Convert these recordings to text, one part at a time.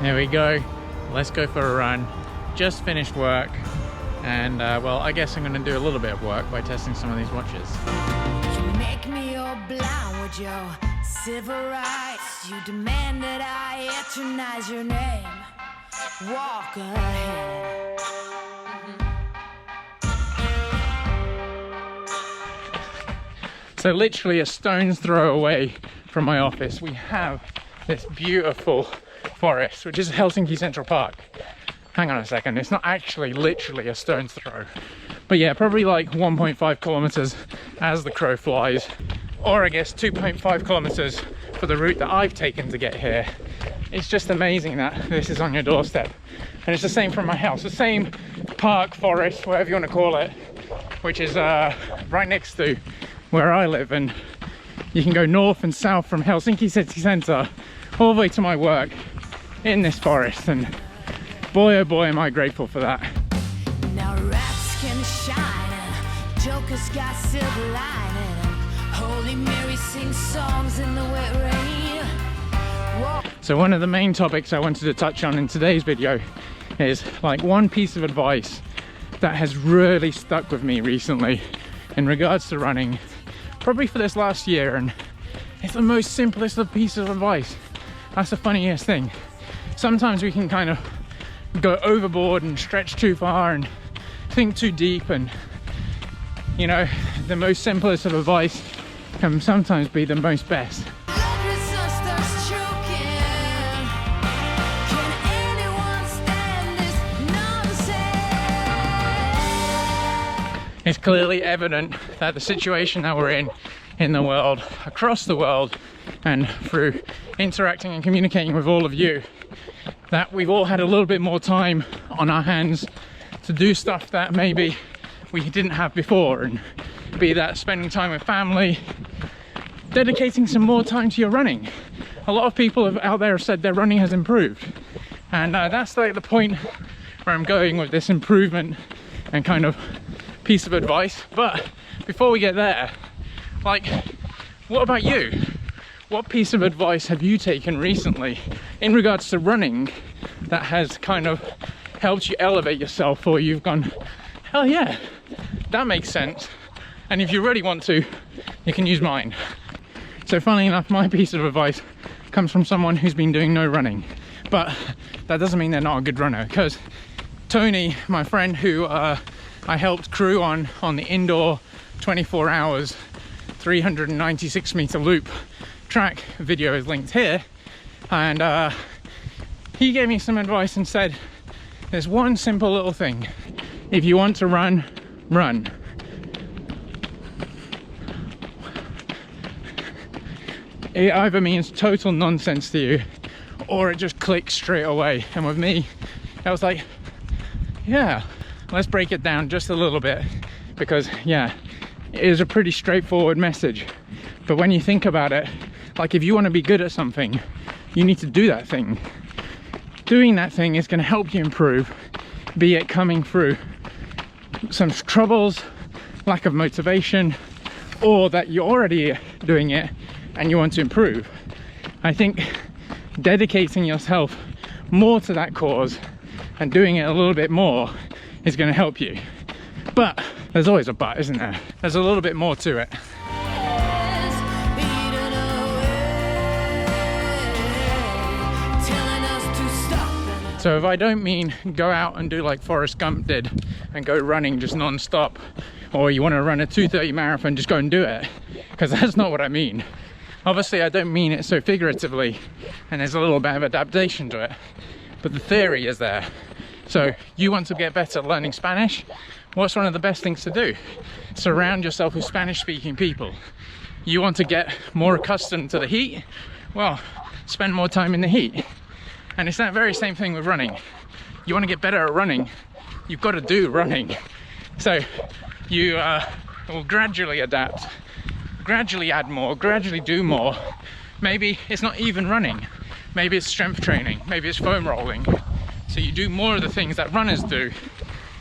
There we go. Let's go for a run. Just finished work, and well, I guess I'm going to do a little bit of work by testing some of these watches. You make me all blind with your civil rights. You demand that I eternize your name. Walk ahead. So literally a stone's throw away from my office, we have this beautiful forest, which is Helsinki Central Park. Hang on a second, it's not actually literally a stone's throw. But yeah, probably like 1.5 kilometers as the crow flies. Or I guess 2.5 kilometers for the route that I've taken to get here. It's just amazing that this is on your doorstep. And it's the same from my house, the same park, forest, whatever you want to call it, which is right next to where I live. And you can go north and south from Helsinki city centre all the way to my work in this forest, and boy oh boy am I grateful for that. Now rats can shine and jokers got silver lining, and Holy Mary sings songs in the wet rain. Whoa. So one of the main topics I wanted to touch on in today's video is like one piece of advice that has really stuck with me recently in regards to running, probably for this last year, and it's the most simplest of pieces of advice. That's the funniest thing. Sometimes we can kind of go overboard and stretch too far and think too deep, and you know, the most simplest of advice can sometimes be the most best. It's clearly evident that the situation that we're in the world, across the world, and through interacting and communicating with all of you, that we've all had a little bit more time on our hands to do stuff that maybe we didn't have before, and be that spending time with family, dedicating some more time to your running. A lot of people out there have said their running has improved, and that's like the point where I'm going with this improvement and kind of piece of advice. But before we get there, like, what about you? What piece of advice have you taken recently in regards to running that has kind of helped you elevate yourself, or you've gone, hell yeah, that makes sense? And if you really want to, you can use mine. So funnily enough, my piece of advice comes from someone who's been doing no running, but that doesn't mean they're not a good runner, because Tony, my friend who I helped crew on the indoor 24 hours 396 meter loop track video is linked here, and he gave me some advice and said there's one simple little thing: if you want to run, run. It either means total nonsense to you, or it just clicks straight away. And with me, I was like, yeah, let's break it down just a little bit, because yeah, it is a pretty straightforward message. But when you think about it, like, if you want to be good at something, you need to do that thing. Doing that thing is going to help you improve, be it coming through some troubles, lack of motivation, or that you're already doing it and you want to improve. I think dedicating yourself more to that cause and doing it a little bit more is going to help you. But there's always a but, isn't there? There's a little bit more to it. So if I don't mean go out and do like Forrest Gump did and go running just non-stop, or you want to run a 2:30 marathon, just go and do it, because that's not what I mean. Obviously I don't mean it so figuratively, and there's a little bit of adaptation to it, but the theory is there. So you want to get better at learning Spanish? What's one of the best things to do? Surround yourself with Spanish speaking people. You want to get more accustomed to the heat? Well, spend more time in the heat. And it's that very same thing with running. You want to get better at running, you've got to do running. So you will gradually adapt, gradually add more, gradually do more. Maybe it's not even running, maybe it's strength training, maybe it's foam rolling. So you do more of the things that runners do,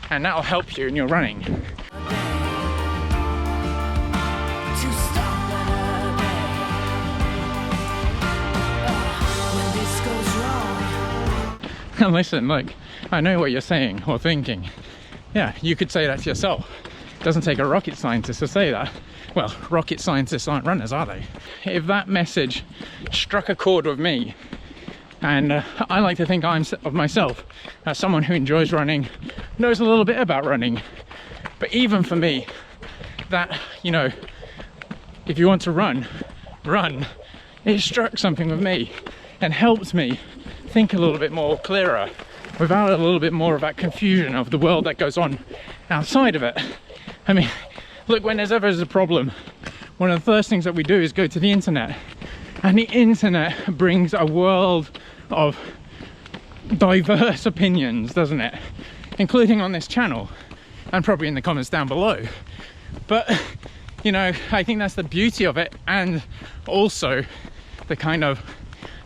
and that'll help you in your running. And listen, look, I know what you're saying or thinking. Yeah, you could say that to yourself. It doesn't take a rocket scientist to say that. Well, rocket scientists aren't runners, are they? If that message struck a chord with me, and I like to think of myself as someone who enjoys running, knows a little bit about running, but even for me, that, you know, if you want to run, it struck something with me and helped me think a little bit more clearer, without a little bit more of that confusion of the world that goes on outside of it. I mean, look, when there's ever a problem, one of the first things that we do is go to the internet, and the internet brings a world of diverse opinions, doesn't it? Including on this channel, and probably in the comments down below. But, you know, I think that's the beauty of it, and also the kind of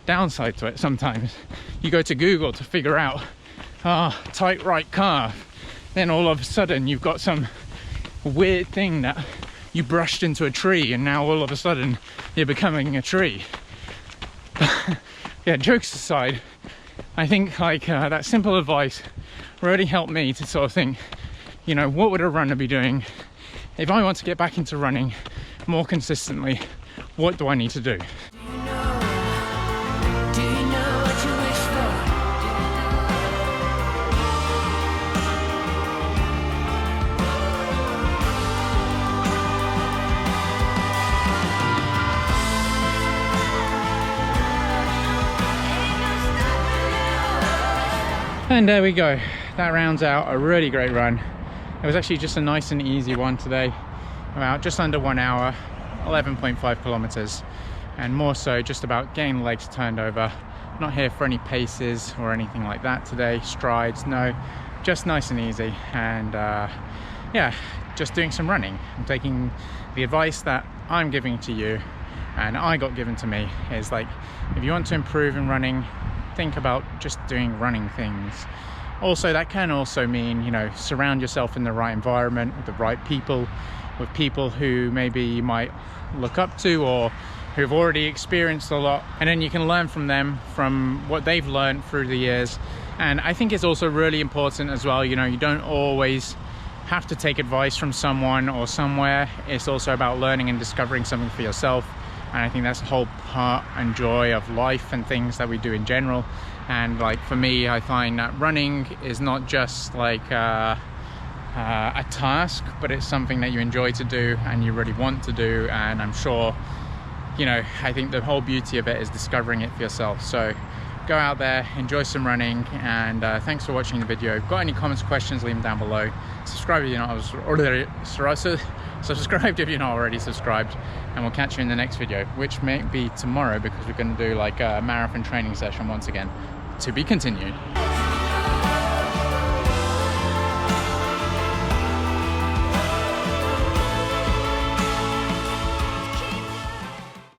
downside to it. Sometimes you go to Google to figure out tight right calf, then all of a sudden you've got some weird thing that you brushed into a tree, and now all of a sudden you're becoming a tree. Yeah, jokes aside, I think like that simple advice really helped me to sort of think, you know, what would a runner be doing if I want to get back into running more consistently? What do I need to do? And there we go, that rounds out a really great run. It was actually just a nice and easy one today, about just under 1 hour, 11.5 kilometers, and more so just about getting the legs turned over. Not here for any paces or anything like that today, strides, no, just nice and easy. And yeah, just doing some running. I'm taking the advice that I'm giving to you and I got given to me, is like, if you want to improve in running, think about just doing running things. Also, that can also mean, you know, surround yourself in the right environment with the right people, with people who maybe you might look up to or who've already experienced a lot, and then you can learn from them, from what they've learned through the years. And I think it's also really important as well, you know, you don't always have to take advice from someone or somewhere. It's also about learning and discovering something for yourself. And I think that's the whole part and joy of life and things that we do in general. And like for me, I find that running is not just like a task, but it's something that you enjoy to do and you really want to do. And I'm sure, you know, I think the whole beauty of it is discovering it for yourself. So go out there, enjoy some running, and thanks for watching the video. If you've got any comments, questions, leave them down below. Subscribe if you're not already subscribed, and we'll catch you in the next video, which may be tomorrow, because we're going to do like a marathon training session once again, to be continued.